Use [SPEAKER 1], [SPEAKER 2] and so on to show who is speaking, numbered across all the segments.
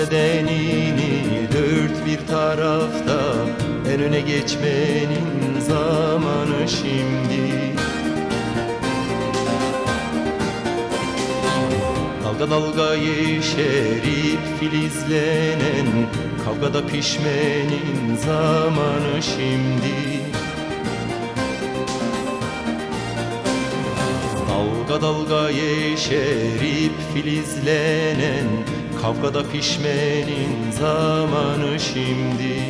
[SPEAKER 1] bedenini dört bir tarafta, en öne geçmenin zamanı şimdi. Dalga dalga yeşerip filizlenen, kavgada pişmenin zamanı şimdi. Dalga dalga yeşerip filizlenen, kavgada pişmenin zamanı şimdi.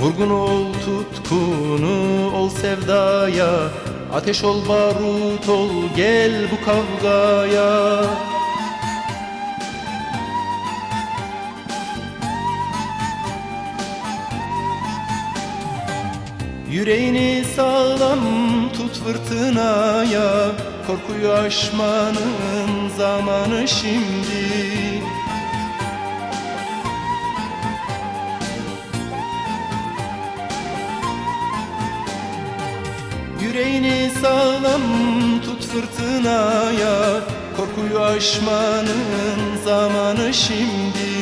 [SPEAKER 1] Vurgun ol tutkunu ol sevdaya, ateş ol barut ol gel bu kavgaya. Yüreğini sağlam tut fırtınaya, korkuyu aşmanın zamanı şimdi. Yüreğini sağlam tut fırtınaya, korkuyu aşmanın zamanı şimdi.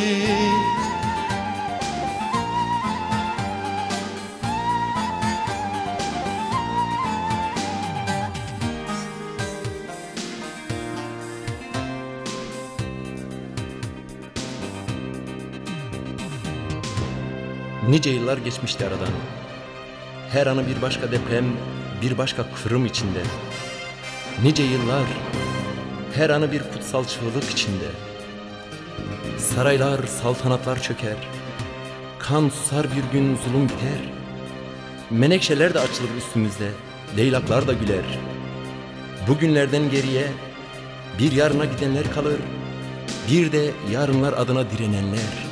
[SPEAKER 2] Nice yıllar geçmişti aradan. Her anı bir başka deprem, bir başka kırım içinde. Nice yıllar, her anı bir kutsal çığlık içinde. Saraylar, saltanatlar çöker. Kan susar, bir gün zulüm biter. Menekşeler de açılır üstümüzde, leylaklar da güler. Bugünlerden geriye bir yarına gidenler kalır, bir de yarınlar adına direnenler.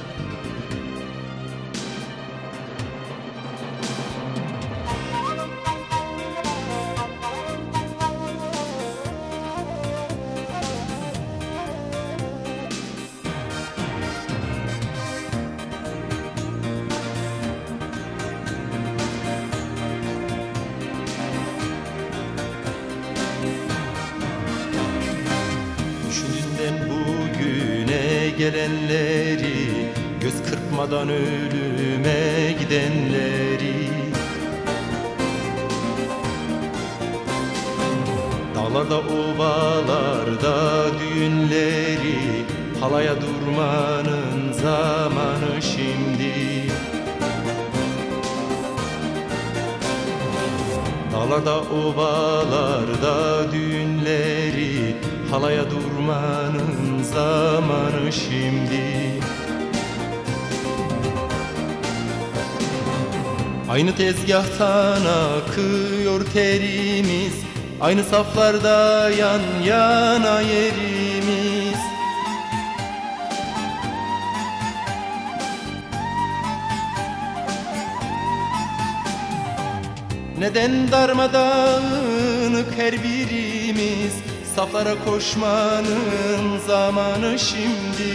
[SPEAKER 1] Düşündüğünden bugüne gelenleri, göz kırpmadan ölüme gidenleri. Dağlarda ovalarda düğünleri, halaya durmanın zamanı şimdi. Dağlarda ovalarda düğünleri, halaya durmanın zamanı şimdi. Aynı tezgahtan akıyor terimiz, aynı saflarda yan yana yerimiz. Neden darmadağınık her birimiz, saflara koşmanın zamanı şimdi.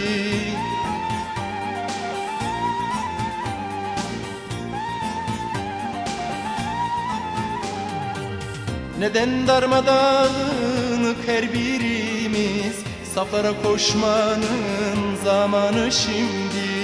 [SPEAKER 1] Neden darmadağınık her birimiz, saflara koşmanın zamanı şimdi.